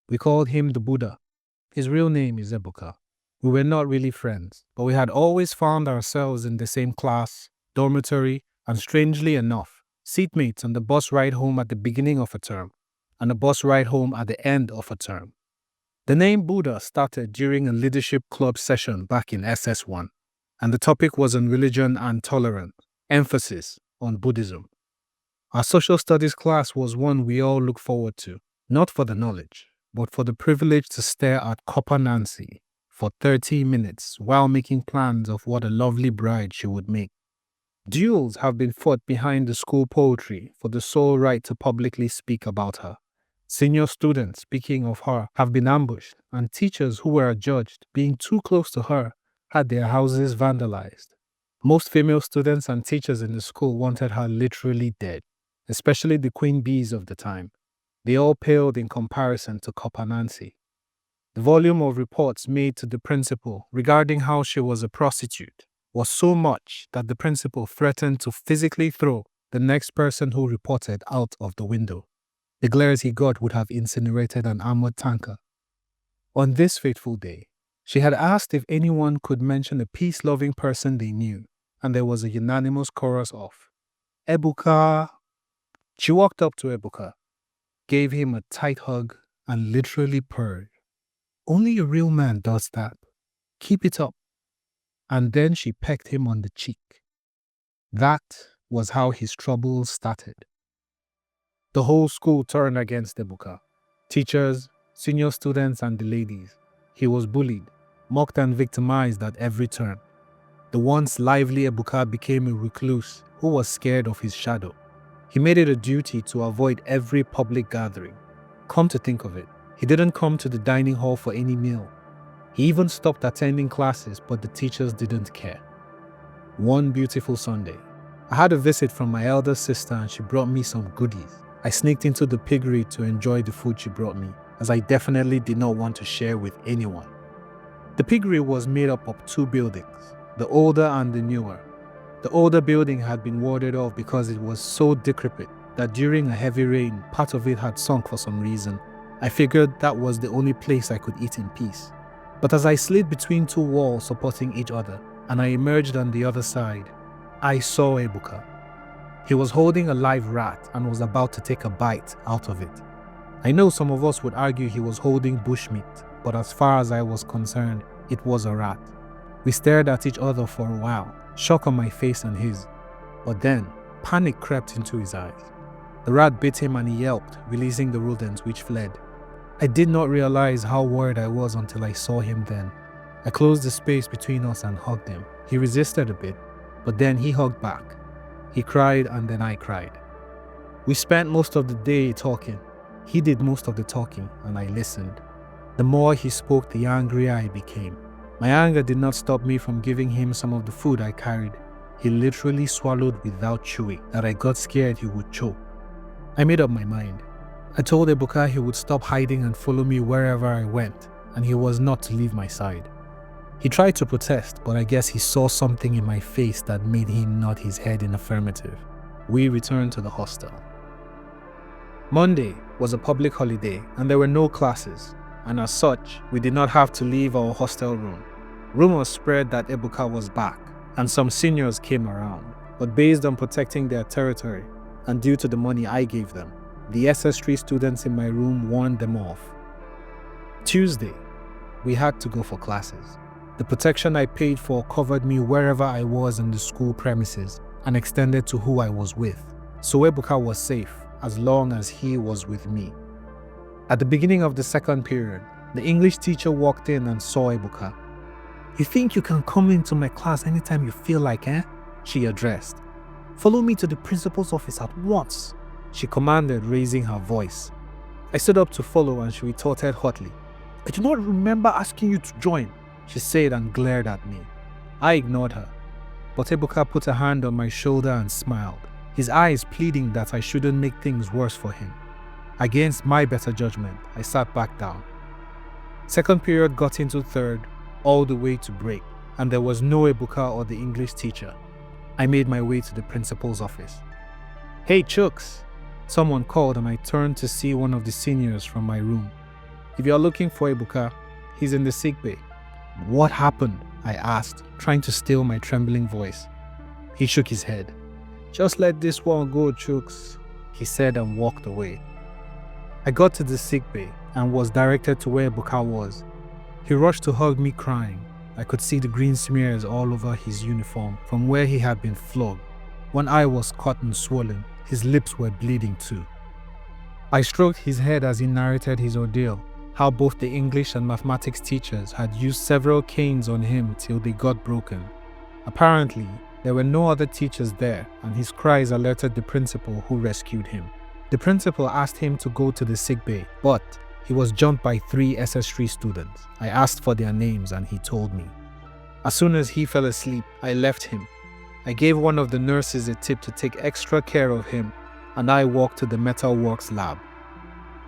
We called him the Buddha. His real name is Ebuka. We were not really friends, but we had always found ourselves in the same class, dormitory, and strangely enough, seatmates on the bus ride home at the beginning of a term and the bus ride home at the end of a term. The name Buddha started during a leadership club session back in SS1, and the topic was on religion and tolerance, emphasis on Buddhism. Our social studies class was one we all looked forward to, not for the knowledge, but for the privilege to stare at Copper Nancy for 30 minutes while making plans of what a lovely bride she would make. Duels have been fought behind the school poetry for the sole right to publicly speak about her. Senior students, speaking of her, have been ambushed, and teachers who were adjudged being too close to her had their houses vandalized. Most female students and teachers in the school wanted her literally dead, especially the queen bees of the time. They all paled in comparison to Copper Nancy. The volume of reports made to the principal regarding how she was a prostitute was so much that the principal threatened to physically throw the next person who reported out of the window. The glares he got would have incinerated an armored tanker. On this fateful day, she had asked if anyone could mention a peace-loving person they knew, and there was a unanimous chorus of, "Ebuka." She walked up to Ebuka, gave him a tight hug, and literally purred. "Only a real man does that. Keep it up." And then she pecked him on the cheek. That was how his troubles started. The whole school turned against Ebuka. Teachers, senior students, and the ladies. He was bullied, mocked, and victimized at every turn. The once lively Ebuka became a recluse who was scared of his shadow. He made it a duty to avoid every public gathering. Come to think of it, he didn't come to the dining hall for any meal. He even stopped attending classes, but the teachers didn't care. One beautiful Sunday, I had a visit from my elder sister and she brought me some goodies. I sneaked into the piggery to enjoy the food she brought me, as I definitely did not want to share with anyone. The piggery was made up of two buildings, the older and the newer. The older building had been warded off because it was so decrepit that during a heavy rain, part of it had sunk for some reason. I figured that was the only place I could eat in peace. But as I slid between two walls supporting each other, and I emerged on the other side, I saw Ebuka. He was holding a live rat and was about to take a bite out of it. I know some of us would argue he was holding bushmeat, but as far as I was concerned, it was a rat. We stared at each other for a while, shock on my face and his. But then, panic crept into his eyes. The rat bit him and he yelped, releasing the rodents which fled. I did not realize how worried I was until I saw him then. I closed the space between us and hugged him. He resisted a bit, but then he hugged back. He cried and then I cried. We spent most of the day talking. He did most of the talking and I listened. The more he spoke, the angrier I became. My anger did not stop me from giving him some of the food I carried. He literally swallowed without chewing, that I got scared he would choke. I made up my mind. I told Ebuka he would stop hiding and follow me wherever I went, and he was not to leave my side. He tried to protest, but I guess he saw something in my face that made him nod his head in affirmative. We returned to the hostel. Monday was a public holiday and there were no classes, and as such, we did not have to leave our hostel room. Rumors spread that Ebuka was back, and some seniors came around, but based on protecting their territory, and due to the money I gave them, the SS3 students in my room warned them off. Tuesday, we had to go for classes. The protection I paid for covered me wherever I was in the school premises and extended to who I was with, so Ebuka was safe as long as he was with me. At the beginning of the second period, the English teacher walked in and saw Ebuka. "You think you can come into my class anytime you feel like, eh?" she addressed. "Follow me to the principal's office at once," she commanded, raising her voice. I stood up to follow and she retorted hotly. "I do not remember asking you to join," she said and glared at me. I ignored her, but Ebuka put a hand on my shoulder and smiled, his eyes pleading that I shouldn't make things worse for him. Against my better judgment, I sat back down. Second period got into third, all the way to break, and there was no Ebuka or the English teacher. I made my way to the principal's office. "Hey, Chooks," someone called and I turned to see one of the seniors from my room. If you're looking for Ebuka, he's in the sick bay." "What happened?" I asked, trying to still my trembling voice. He shook his head. "Just let this one go, Chooks," he said and walked away. I got to the sick bay and was directed to where Ebuka was. He rushed to hug me crying. I could see the green smears all over his uniform from where he had been flogged. One eye was cut and swollen. His lips were bleeding too. I stroked his head as he narrated his ordeal, how both the English and mathematics teachers had used several canes on him till they got broken. Apparently, there were no other teachers there, and his cries alerted the principal, who rescued him. The principal asked him to go to the sick bay, but he was jumped by 3 SS3 students. I asked for their names and he told me. As soon as he fell asleep, I left him. I gave one of the nurses a tip to take extra care of him, and I walked to the metalworks lab.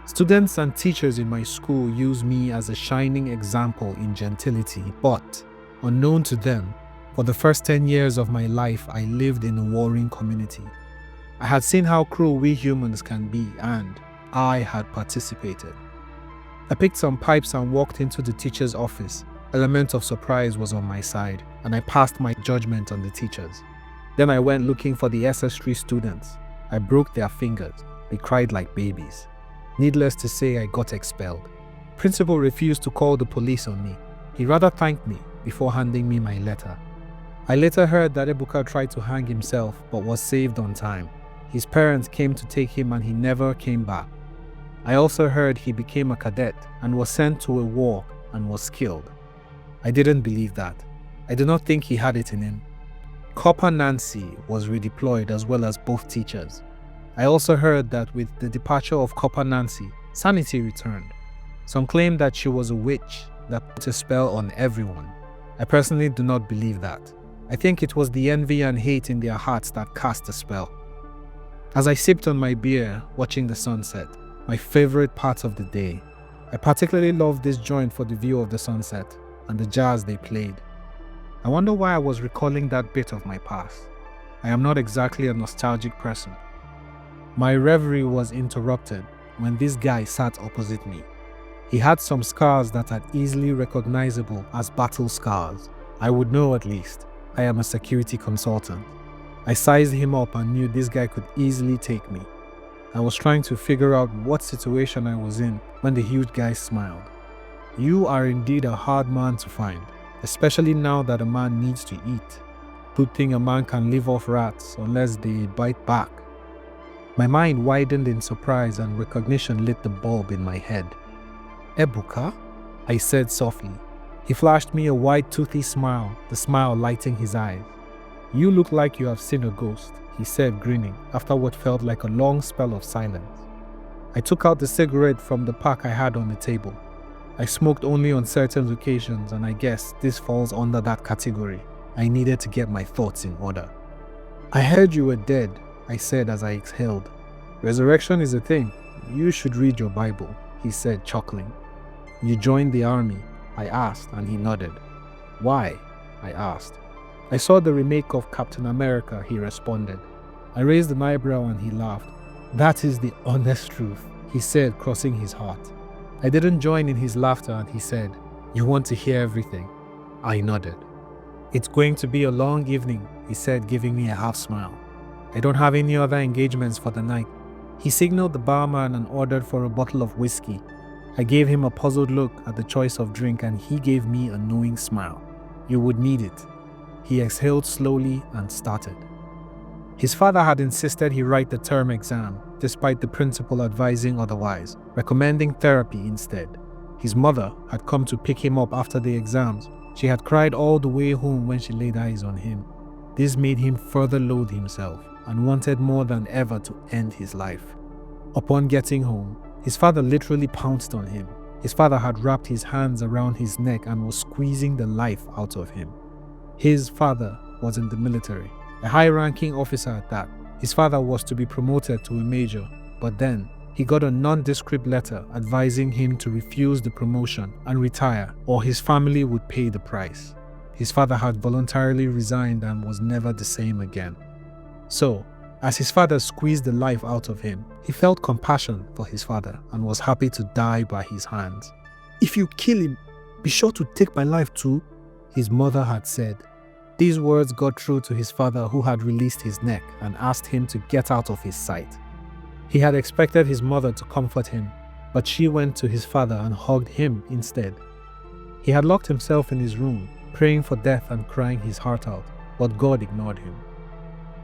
Students and teachers in my school use me as a shining example in gentility, but, unknown to them, for the first 10 years of my life I lived in a warring community. I had seen how cruel we humans can be, and I had participated. I picked some pipes and walked into the teacher's office. Element of surprise was on my side, and I passed my judgment on the teachers. Then I went looking for the SS3 students. I broke their fingers. They cried like babies. Needless to say, I got expelled. Principal refused to call the police on me. He rather thanked me before handing me my letter. I later heard that Ebuka tried to hang himself but was saved on time. His parents came to take him and he never came back. I also heard he became a cadet and was sent to a war and was killed. I didn't believe that. I do not think he had it in him. Copper Nancy was redeployed as well as both teachers. I also heard that with the departure of Copper Nancy, sanity returned. Some claim that she was a witch that put a spell on everyone. I personally do not believe that. I think it was the envy and hate in their hearts that cast a spell. As I sipped on my beer, watching the sunset, my favorite part of the day, I particularly loved this joint for the view of the sunset and the jazz they played. I wonder why I was recalling that bit of my past. I am not exactly a nostalgic person. My reverie was interrupted when this guy sat opposite me. He had some scars that are easily recognizable as battle scars. I would know at least. I am a security consultant. I sized him up and knew this guy could easily take me. I was trying to figure out what situation I was in when the huge guy smiled. "You are indeed a hard man to find, especially now that a man needs to eat. Good thing a man can live off rats unless they bite back." My mind widened in surprise and recognition lit the bulb in my head. "Ebuka?" I said softly. He flashed me a wide toothy smile, the smile lighting his eyes. "You look like you have seen a ghost," he said, grinning, after what felt like a long spell of silence. I took out the cigarette from the pack I had on the table. I smoked only on certain occasions, and I guess this falls under that category. I needed to get my thoughts in order. "I heard you were dead," I said as I exhaled. "Resurrection is a thing. You should read your Bible," he said, chuckling. "You joined the army?" I asked, and he nodded. "Why?" I asked. "I saw the remake of Captain America," he responded. I raised an eyebrow and he laughed. "That is the honest truth," he said, crossing his heart. I didn't join in his laughter and he said, "You want to hear everything?" I nodded. "It's going to be a long evening," he said, giving me a half smile. "I don't have any other engagements for the night." He signaled the barman and ordered for a bottle of whiskey. I gave him a puzzled look at the choice of drink and he gave me a knowing smile. "You would need it." He exhaled slowly and started. His father had insisted he write the term exam, despite the principal advising otherwise, recommending therapy instead. His mother had come to pick him up after the exams. She had cried all the way home when she laid eyes on him. This made him further loathe himself and wanted more than ever to end his life. Upon getting home, his father literally pounced on him. His father had wrapped his hands around his neck and was squeezing the life out of him. His father was in the military, a high-ranking officer at that. His father was to be promoted to a major, but then he got a nondescript letter advising him to refuse the promotion and retire, or his family would pay the price. His father had voluntarily resigned and was never the same again. So, as his father squeezed the life out of him, he felt compassion for his father and was happy to die by his hands. If you kill him, be sure to take my life too, his mother had said. These words got through to his father, who had released his neck and asked him to get out of his sight. He had expected his mother to comfort him, but she went to his father and hugged him instead. He had locked himself in his room, praying for death and crying his heart out, but God ignored him.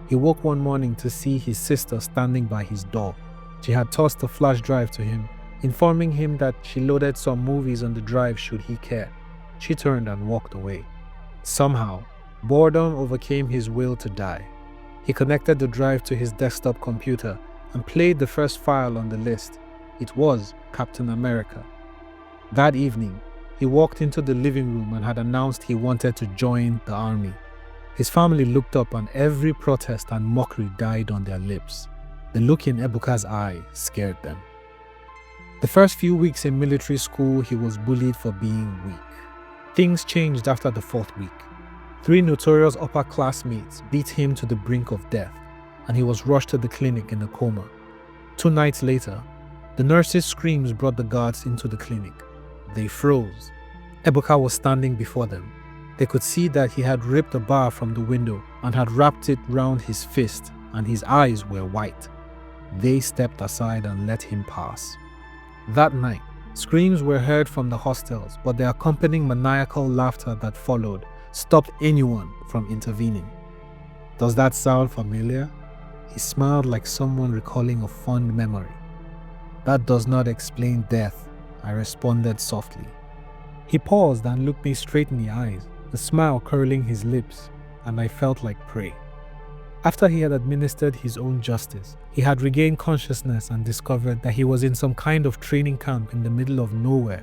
He woke one morning to see his sister standing by his door. She had tossed a flash drive to him, informing him that she loaded some movies on the drive should he care. She turned and walked away. Somehow, boredom overcame his will to die. He connected the drive to his desktop computer and played the first file on the list. It was Captain America. That evening, he walked into the living room and had announced he wanted to join the army. His family looked up and every protest and mockery died on their lips. The look in Ebuka's eye scared them. The first few weeks in military school, he was bullied for being weak. Things changed after the 4th week. 3 notorious upperclassmates beat him to the brink of death, and he was rushed to the clinic in a coma. 2 nights later, the nurses' screams brought the guards into the clinic. They froze. Ebuka was standing before them. They could see that he had ripped a bar from the window and had wrapped it round his fist, and his eyes were white. They stepped aside and let him pass. That night, screams were heard from the hostels, but the accompanying maniacal laughter that followed stopped anyone from intervening. Does that sound familiar? He smiled like someone recalling a fond memory. That does not explain death, I responded softly. He paused and looked me straight in the eyes, the smile curling his lips, and I felt like prey. After he had administered his own justice, he had regained consciousness and discovered that he was in some kind of training camp in the middle of nowhere.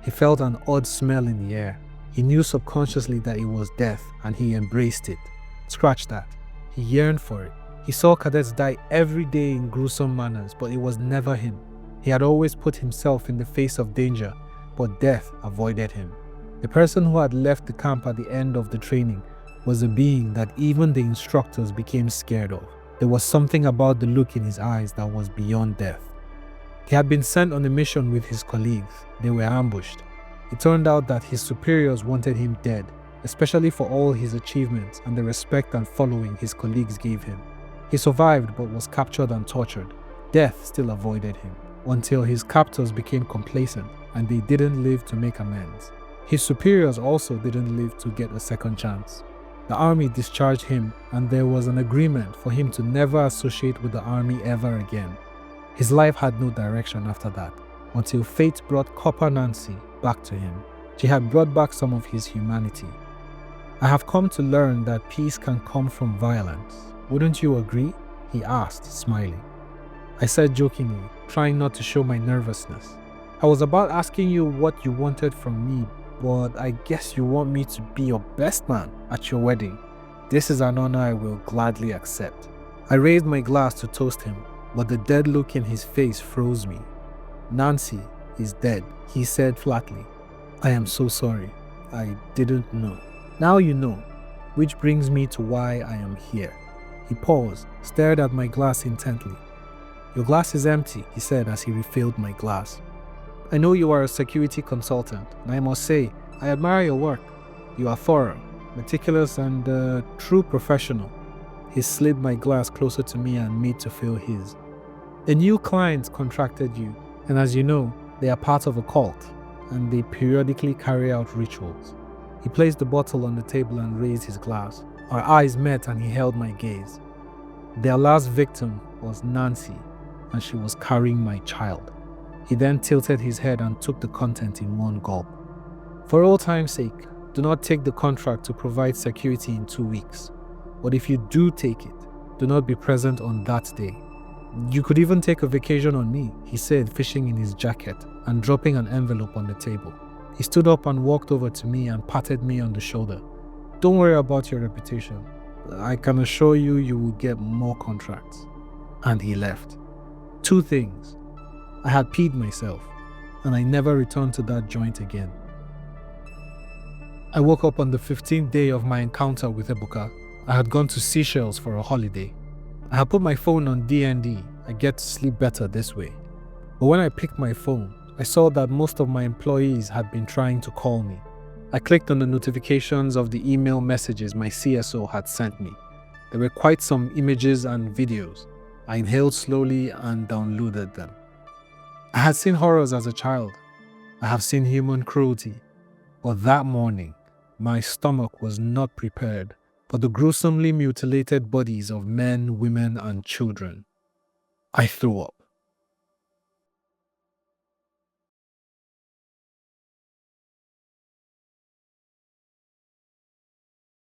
He felt an odd smell in the air. He knew subconsciously that it was death, and he embraced it. Scratch that. He yearned for it. He saw cadets die every day in gruesome manners, but it was never him. He had always put himself in the face of danger, but death avoided him. The person who had left the camp at the end of the training was a being that even the instructors became scared of. There was something about the look in his eyes that was beyond death. He had been sent on a mission with his colleagues. They were ambushed. It turned out that his superiors wanted him dead, especially for all his achievements and the respect and following his colleagues gave him. He survived but was captured and tortured. Death still avoided him, until his captors became complacent and they didn't live to make amends. His superiors also didn't live to get a second chance. The army discharged him, and there was an agreement for him to never associate with the army ever again. His life had no direction after that, until fate brought Copper Nancy back to him. She had brought back some of his humanity. I have come to learn that peace can come from violence. Wouldn't you agree? He asked, smiling. I said jokingly, trying not to show my nervousness. I was about asking you what you wanted from me, but I guess you want me to be your best man at your wedding. This is an honor I will gladly accept. I raised my glass to toast him, but the dead look in his face froze me. Nancy is dead, he said flatly. I am so sorry. I didn't know. Now you know, which brings me to why I am here. He paused, stared at my glass intently. Your glass is empty, he said as he refilled my glass. I know you are a security consultant, and I must say, I admire your work. You are thorough, meticulous, and a true professional. He slid my glass closer to me and made to fill his. A new client contracted you, and as you know, they are part of a cult, and they periodically carry out rituals. He placed the bottle on the table and raised his glass. Our eyes met and he held my gaze. Their last victim was Nancy, and she was carrying my child. He then tilted his head and took the content in one gulp. For old time's sake, do not take the contract to provide security in 2 weeks. But if you do take it, do not be present on that day. You could even take a vacation on me, he said, fishing in his jacket and dropping an envelope on the table. He stood up and walked over to me and patted me on the shoulder. Don't worry about your reputation. I can assure you, you will get more contracts. And he left. 2 things. I had peed myself, and I never returned to that joint again. I woke up on the 15th day of my encounter with Ebuka. I had gone to Seychelles for a holiday. I had put my phone on DND. I get to sleep better this way. But when I picked my phone, I saw that most of my employees had been trying to call me. I clicked on the notifications of the email messages my CSO had sent me. There were quite some images and videos. I inhaled slowly and downloaded them. I had seen horrors as a child. I have seen human cruelty. But that morning, my stomach was not prepared for the gruesomely mutilated bodies of men, women, and children. I threw up.